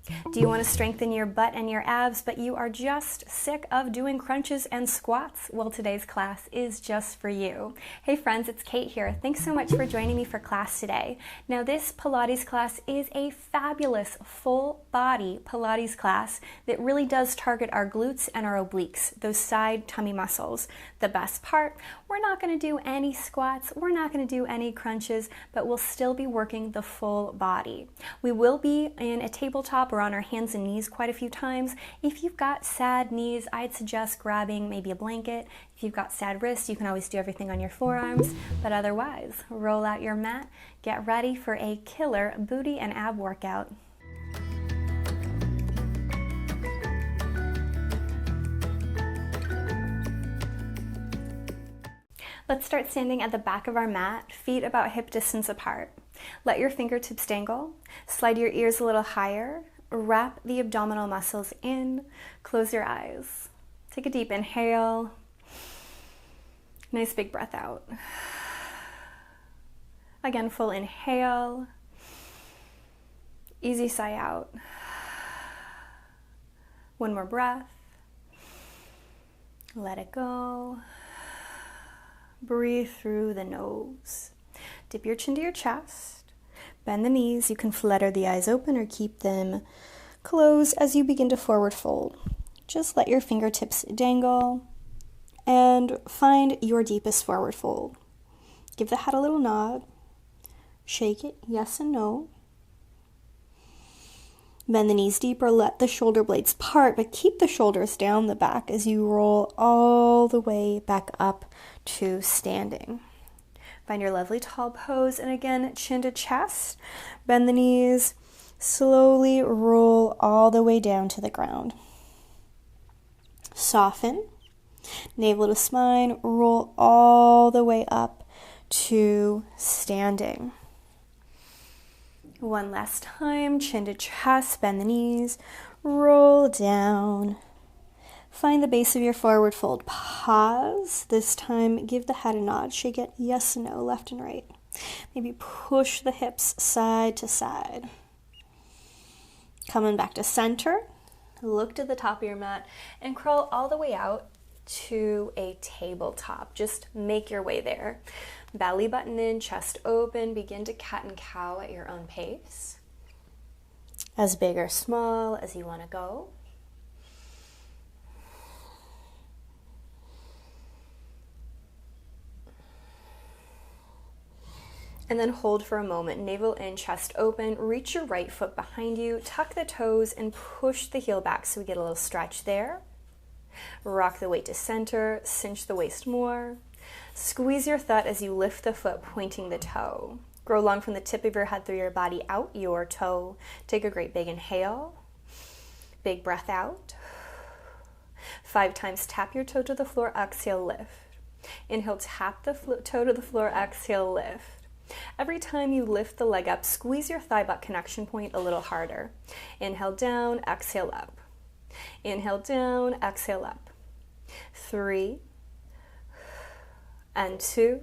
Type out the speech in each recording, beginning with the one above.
Do you want to strengthen your butt and your abs, but you are just sick of doing crunches and squats? Well, today's class is just for you. Hey friends, it's Kate here. Thanks so much for joining me for class today. Now, this Pilates class is a fabulous full body Pilates class that really does target our glutes and our obliques, those side tummy muscles. The best part, we're not going to do any squats, we're not going to do any crunches, but we'll still be working the full body. We will be in a tabletop or on our hands and knees quite a few times. If you've got sad knees, I'd suggest grabbing maybe a blanket. If you've got sad wrists, you can always do everything on your forearms, but otherwise, roll out your mat, get ready for a killer booty and ab workout. Let's start standing at the back of our mat, feet about hip distance apart. Let your fingertips dangle, slide your ears a little higher, wrap the abdominal muscles in, close your eyes. Take a deep inhale, nice big breath out. Again, full inhale, easy sigh out. One more breath, let it go. Breathe through the nose. Dip your chin to your chest. Bend the knees. You can flutter the eyes open or keep them closed as you begin to forward fold. Just let your fingertips dangle and find your deepest forward fold. Give the head a little nod. Shake it, yes and no. Bend the knees deeper, let the shoulder blades part, but keep the shoulders down the back as you roll all the way back up to standing. Find your lovely tall pose, and again, chin to chest. Bend the knees, slowly roll all the way down to the ground. Soften, navel to spine, roll all the way up to standing. One last time, chin to chest, bend the knees, roll down. Find the base of your forward fold. Pause. This time, give the head a nod. Shake it yes and no, left and right. Maybe push the hips side to side. Coming back to center. Look to the top of your mat and crawl all the way out to a tabletop. Just make your way there. Belly button in, chest open. Begin to cat and cow at your own pace. As big or small as you want to go. And then hold for a moment, navel in, chest open, reach your right foot behind you, tuck the toes and push the heel back so we get a little stretch there. Rock the weight to center, cinch the waist more. Squeeze your thud as you lift the foot, pointing the toe. Grow long from the tip of your head through your body, out your toe. Take a great big inhale, big breath out. 5 times, tap your toe to the floor, exhale, lift. Inhale, tap the toe to the floor, exhale, lift. Every time you lift the leg up, squeeze your thigh butt connection point a little harder. Inhale down, exhale up. Inhale down, exhale up. 3 and 2.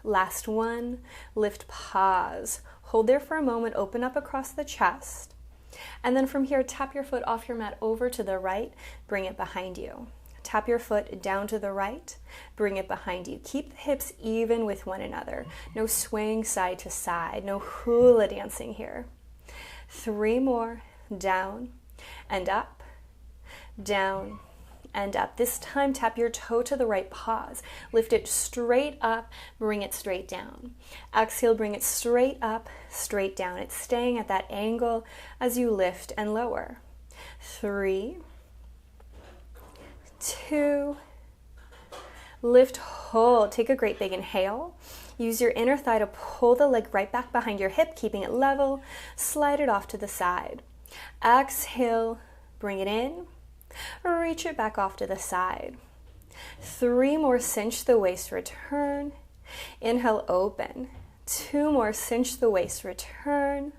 Last one. Lift, pause. Hold there for a moment, open up across the chest. And then from here, tap your foot off your mat over to the right, bring it behind you. Tap your foot down to the right, bring it behind you. Keep the hips even with one another. No swaying side to side, no hula dancing here. 3 more, down and up, down and up. This time, tap your toe to the right, pause. Lift it straight up, bring it straight down. Exhale, bring it straight up, straight down. It's staying at that angle as you lift and lower. 3, 2, lift, hold. Take a great big inhale. Use your inner thigh to pull the leg right back behind your hip, keeping it level. Slide it off to the side. Exhale, bring it in. Reach it back off to the side. 3 more, cinch the waist, return. Inhale, open. 2 more, cinch the waist, return.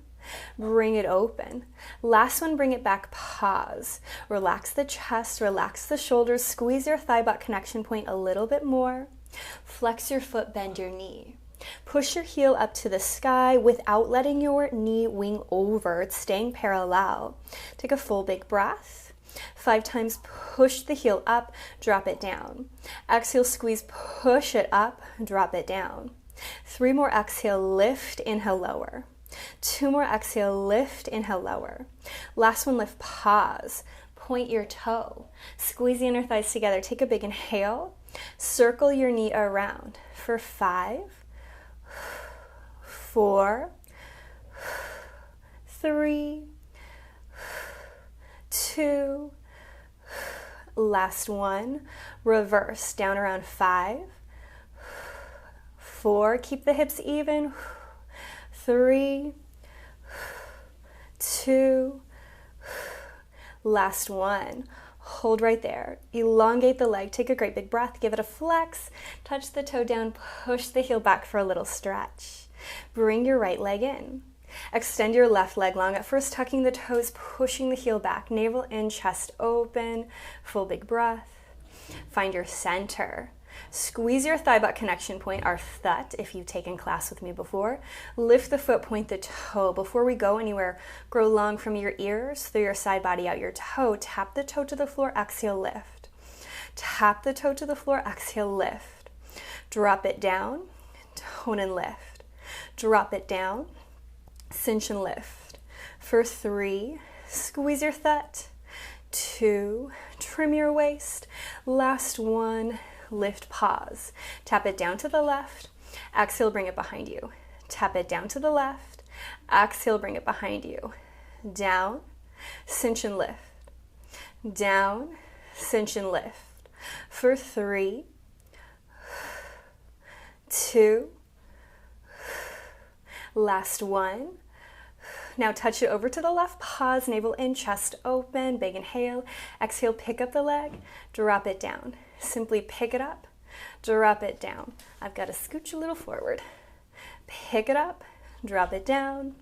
Bring it open. Last one, bring it back, pause. Relax the chest, relax the shoulders, squeeze your thigh butt connection point a little bit more. Flex your foot, bend your knee. Push your heel up to the sky without letting your knee wing over. It's staying parallel. Take a full big breath. 5 times, push the heel up, drop it down. Exhale, squeeze, push it up, drop it down. 3 more, exhale, lift, inhale, lower. 2 more, exhale, lift, inhale, lower. Last one, lift, pause. Point your toe. Squeeze the inner thighs together. Take a big inhale. Circle your knee around for 5, 4, 3, 2, last one, reverse, down around 5, 4, keep the hips even, 3, 2, last one. Hold right there. Elongate the leg. Take a great big breath. Give it a flex. Touch the toe down. Push the heel back for a little stretch. Bring your right leg in. Extend your left leg long. At first, tucking the toes, pushing the heel back. Navel in, chest open. Full big breath. Find your center. Squeeze your thigh butt connection point, our thut, if you've taken class with me before. Lift the foot, point the toe. Before we go anywhere, grow long from your ears, through your side body, out your toe. Tap the toe to the floor, exhale, lift. Tap the toe to the floor, exhale, lift. Drop it down, tone and lift. Drop it down, cinch and lift. For 3, squeeze your thut. 2, trim your waist. Last one, lift, pause. Tap it down to the left. Exhale, bring it behind you. Tap it down to the left. Exhale, bring it behind you. Down, cinch and lift. Down, cinch and lift. For 3, 2, last one. Now touch it over to the left, pause, navel in, chest open, big inhale. Exhale, pick up the leg, drop it down. Simply pick it up, drop it down. I've got to scooch a little forward. Pick it up, drop it down.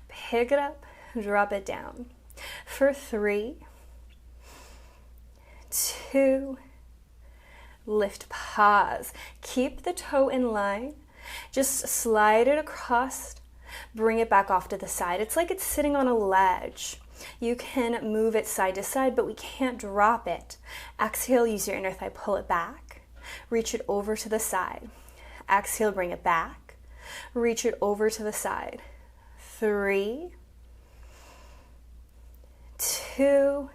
Pick it up, drop it down. For 3, 2, lift, pause. Keep the toe in line. Just slide it across. Bring it back off to the side. It's like it's sitting on a ledge. You can move it side to side, but we can't drop it. Exhale, use your inner thigh, pull it back. Reach it over to the side. Exhale, bring it back. Reach it over to the side. 3, 2,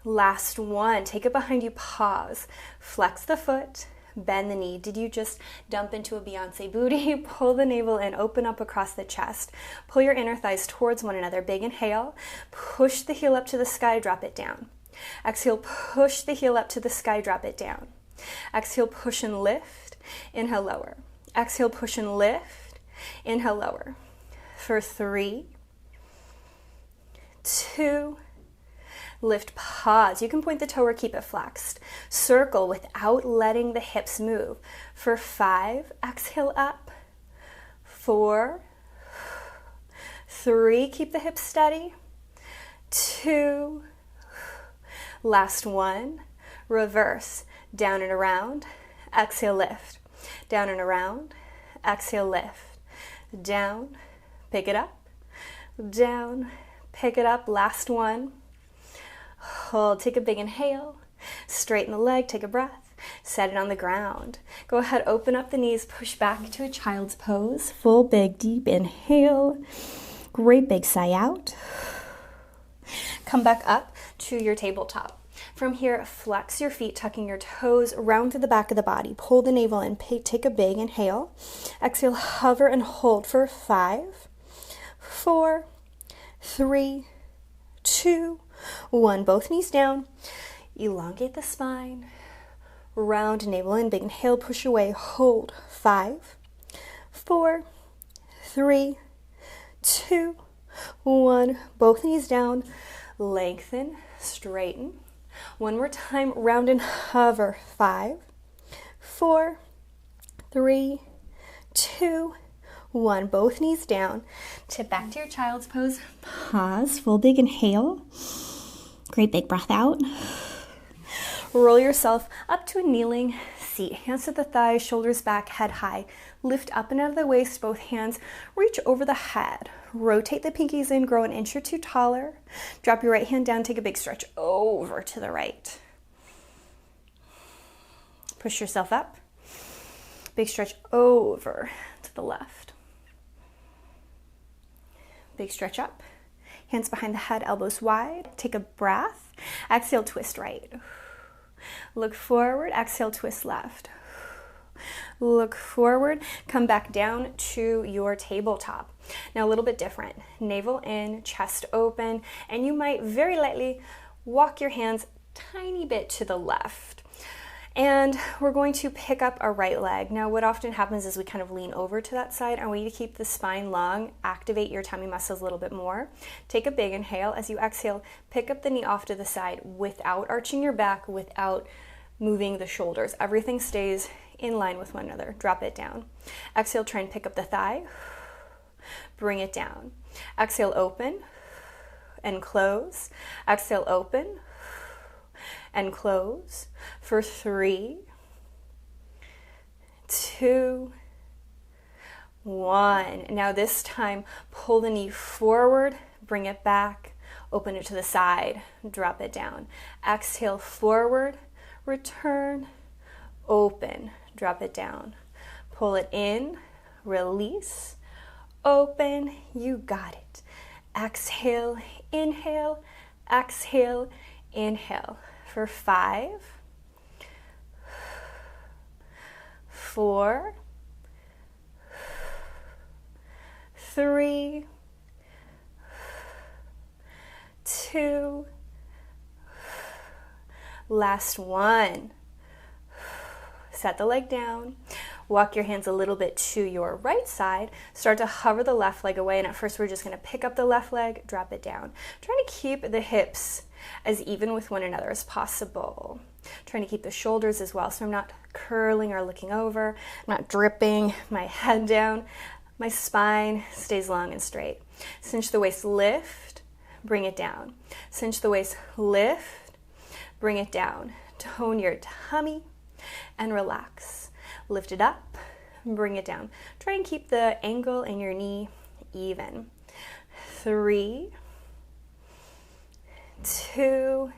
last one. Take it behind you, pause. Flex the foot. Bend the knee. Did you just dump into a Beyonce booty? Pull the navel in, open up across the chest. Pull your inner thighs towards one another. Big inhale. Push the heel up to the sky, drop it down. Exhale, push the heel up to the sky, drop it down. Exhale, push and lift. Inhale, lower. Exhale, push and lift. Inhale, lower. For 3, 2, lift, pause. You can point the toe or keep it flexed. Circle without letting the hips move. For 5, exhale up. 4, 3, keep the hips steady. 2, last one. Reverse, down and around. Exhale, lift. Down and around. Exhale, lift. Down, pick it up. Down, pick it up. Last one. Hold, take a big inhale, straighten the leg, take a breath, set it on the ground. Go ahead, open up the knees, push back to a child's pose. Full big deep inhale, great big sigh out. Come back up to your tabletop. From here, flex your feet, tucking your toes, round through the back of the body. Pull the navel in, take a big inhale. Exhale, hover and hold for 5, 4, 3, 2, 1. Both knees down. Elongate the spine. Round, navel in, big inhale, push away, hold. 5, 4, 3, 2, 1. Both knees down. Lengthen, straighten. One more time, round and hover. 5, 4, 3, 2, 1. Both knees down. Tip back to your child's pose. Pause, full big inhale. Great big breath out. Roll yourself up to a kneeling seat. Hands to the thighs, shoulders back, head high. Lift up and out of the waist, both hands reach over the head. Rotate the pinkies in, grow an inch or two taller. Drop your right hand down, take a big stretch over to the right. Push yourself up. Big stretch over to the left. Big stretch up. Hands behind the head, elbows wide. Take a breath. Exhale, twist right. Look forward, exhale, twist left. Look forward, come back down to your tabletop. Now a little bit different. Navel in, chest open, and you might very lightly walk your hands tiny bit to the left. And we're going to pick up our right leg. Now what often happens is we kind of lean over to that side. I want you to keep the spine long, activate your tummy muscles a little bit more. Take a big inhale. As you exhale, pick up the knee off to the side without arching your back, without moving the shoulders. Everything stays in line with one another. Drop it down. Exhale, try and pick up the thigh. Bring it down. Exhale, open and close. Exhale, open and close for 3, 2, 1. Now this time, pull the knee forward, bring it back, open it to the side, drop it down. Exhale, forward, return, open, drop it down. Pull it in, release, open, you got it. Exhale, inhale, exhale, inhale. For 5, 4, 3, 2, last one. Set the leg down. Walk your hands a little bit to your right side. Start to hover the left leg away, and at first we're just going to pick up the left leg, drop it down. Trying to keep the hips as even with one another as possible. Trying to keep the shoulders as well, so I'm not curling or looking over. I'm not dripping my head down. My spine stays long and straight. Cinch the waist, lift, bring it down. Cinch the waist, lift, bring it down. Tone your tummy and relax. Lift it up, bring it down. Try and keep the angle in your knee even. 3, 2,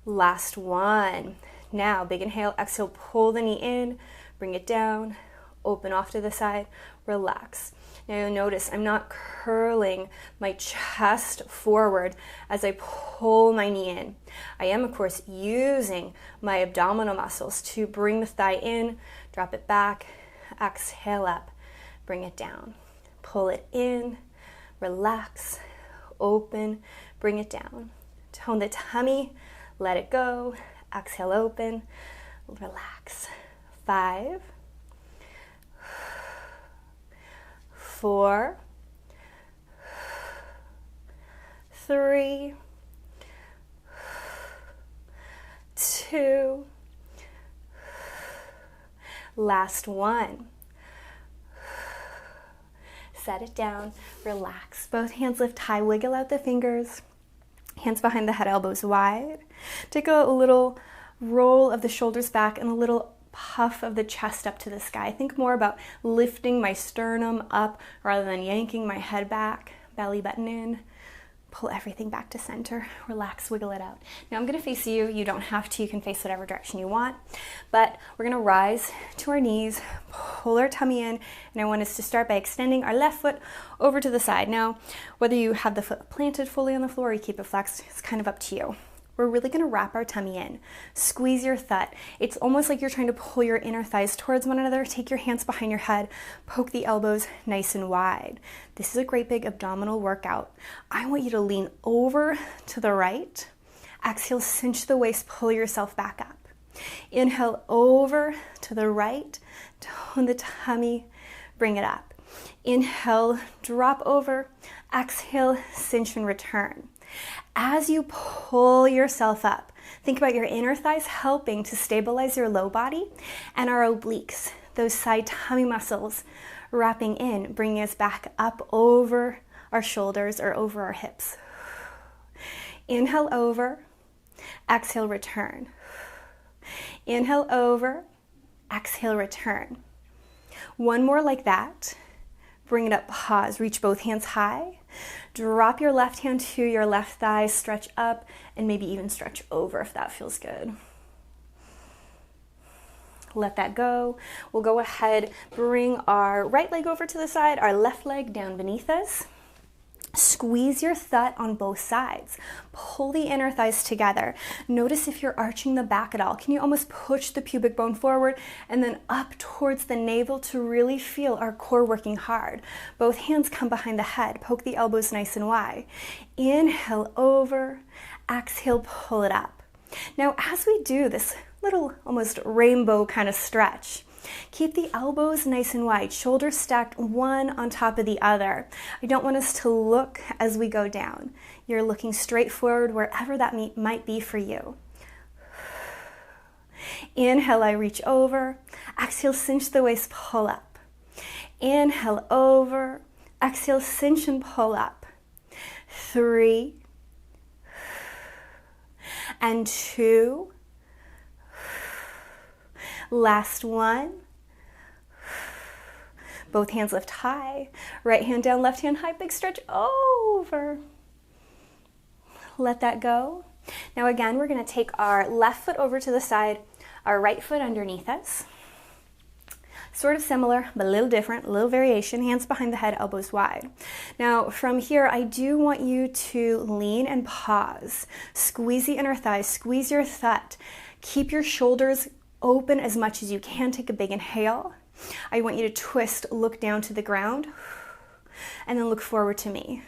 last one. Now, big inhale, exhale, pull the knee in, bring it down, open off to the side, relax. Now you'll notice I'm not curling my chest forward as I pull my knee in. I am, of course, using my abdominal muscles to bring the thigh in, drop it back, exhale up, bring it down. Pull it in, relax, open, bring it down. Tone the tummy, let it go, exhale, open, relax. 5, 4, 3, 2, last one. Set it down, relax. Both hands lift high, wiggle out the fingers. Hands behind the head, elbows wide. Take a little roll of the shoulders back and a little puff of the chest up to the sky. Think more about lifting my sternum up rather than yanking my head back. Belly button in. Pull everything back to center. Relax, wiggle it out. Now I'm going to face you. You don't have to. You can face whatever direction you want. But we're going to rise to our knees, pull our tummy in, and I want us to start by extending our left foot over to the side. Now, whether you have the foot planted fully on the floor or you keep it flexed, it's kind of up to you. We're really going to wrap our tummy in. Squeeze your thigh. It's almost like you're trying to pull your inner thighs towards one another. Take your hands behind your head. Poke the elbows nice and wide. This is a great big abdominal workout. I want you to lean over to the right. Exhale, cinch the waist, pull yourself back up. Inhale over to the right. Tone the tummy, bring it up. Inhale, drop over. Exhale, cinch and return. As you pull yourself up, think about your inner thighs helping to stabilize your low body and our obliques, those side tummy muscles wrapping in, bringing us back up over our shoulders or over our hips. Inhale over, exhale, return. Inhale over, exhale, return. One more like that. Bring it up, pause, reach both hands high. Drop your left hand to your left thigh, stretch up, and maybe even stretch over if that feels good. Let that go. We'll go ahead, bring our right leg over to the side, our left leg down beneath us. Squeeze your thigh on both sides. Pull the inner thighs together. Notice if you're arching the back at all. Can you almost push the pubic bone forward and then up towards the navel to really feel our core working hard? Both hands come behind the head. Poke the elbows nice and wide. Inhale over. Exhale, pull it up. Now, as we do this little almost rainbow kind of stretch, keep the elbows nice and wide, shoulders stacked one on top of the other. I don't want us to look as we go down. You're looking straight forward wherever that might be for you. Inhale, I reach over. Exhale, cinch the waist, pull up. Inhale, over. Exhale, cinch and pull up. 3 and 2. Last one. Both hands lift high. Right hand down, left hand high. Big stretch over. Let that go. Now again, we're going to take our left foot over to the side, our right foot underneath us. Sort of similar, but a little different, a little variation. Hands behind the head, elbows wide. Now from here, I do want you to lean and pause. Squeeze the inner thighs, squeeze your thigh. Keep your shoulders open as much as you can. Take a big inhale. I want you to twist, look down to the ground, and then look forward to me.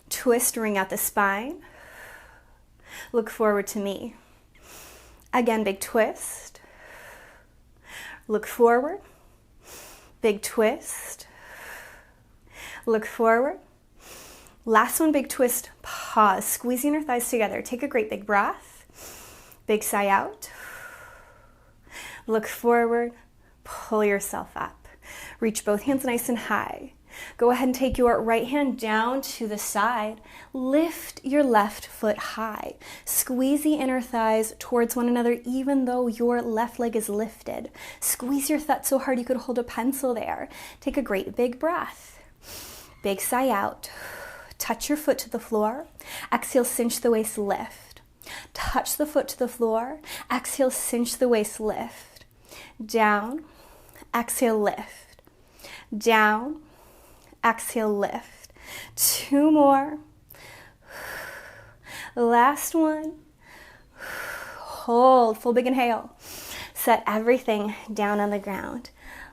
Twist, ring out the spine. Look forward to me. Again, big twist. Look forward. Big twist. Look forward. Last one, big twist, pause. Squeezing your thighs together. Take a great big breath. Big sigh out. Look forward, pull yourself up. Reach both hands nice and high. Go ahead and take your right hand down to the side. Lift your left foot high. Squeeze the inner thighs towards one another even though your left leg is lifted. Squeeze your thigh so hard you could hold a pencil there. Take a great big breath. Big sigh out. Touch your foot to the floor. Exhale, cinch the waist, lift. Touch the foot to the floor. Exhale, cinch the waist, lift. Down, exhale, lift. Down, exhale, lift. 2 more. Last one. Hold, full big inhale. Set everything down on the ground.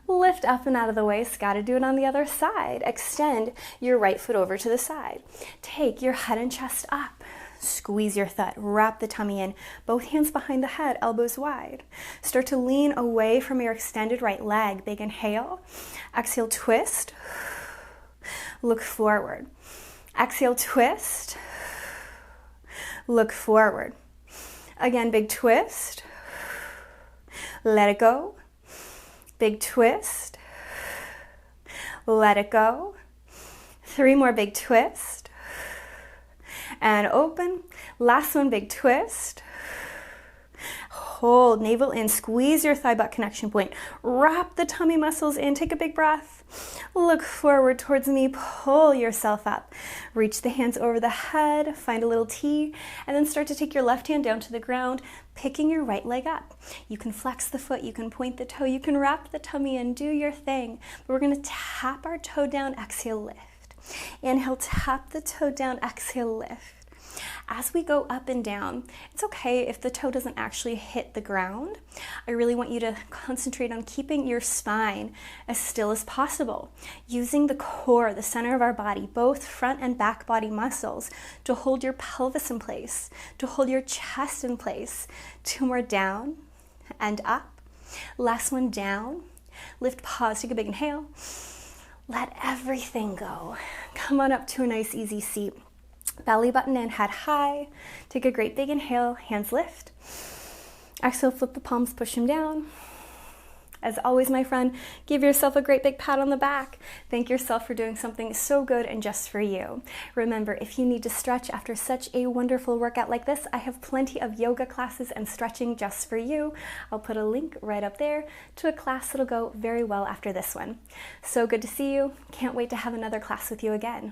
Lift up and out of the waist. Got to do it on the other side. Extend your right foot over to the side. Take your head and chest up. Squeeze your thigh, wrap the tummy in, both hands behind the head, elbows wide. Start to lean away from your extended right leg. Big inhale. Exhale, twist. Look forward. Exhale, twist. Look forward. Again, big twist. Let it go. Big twist. Let it go. 3 more big twists. And open. Last one, big twist. Hold, navel in, squeeze your thigh butt connection point. Wrap the tummy muscles in, take a big breath. Look forward towards me, pull yourself up. Reach the hands over the head, find a little T, and then start to take your left hand down to the ground, picking your right leg up. You can flex the foot, you can point the toe, you can wrap the tummy in, do your thing. But we're gonna tap our toe down, exhale, lift. Inhale, tap the toe down, exhale, lift. As we go up and down, it's okay if the toe doesn't actually hit the ground. I really want you to concentrate on keeping your spine as still as possible, using the core, the center of our body, both front and back body muscles, to hold your pelvis in place, to hold your chest in place. 2 more down and up. Last one down. Lift, pause, take a big inhale. Let everything go. Come on up to a nice easy seat. Belly button in, head high. Take a great big inhale, hands lift. Exhale, flip the palms, push them down. As always, my friend, give yourself a great big pat on the back. Thank yourself for doing something so good and just for you. Remember, if you need to stretch after such a wonderful workout like this, I have plenty of yoga classes and stretching just for you. I'll put a link right up there to a class that'll go very well after this one. So good to see you. Can't wait to have another class with you again.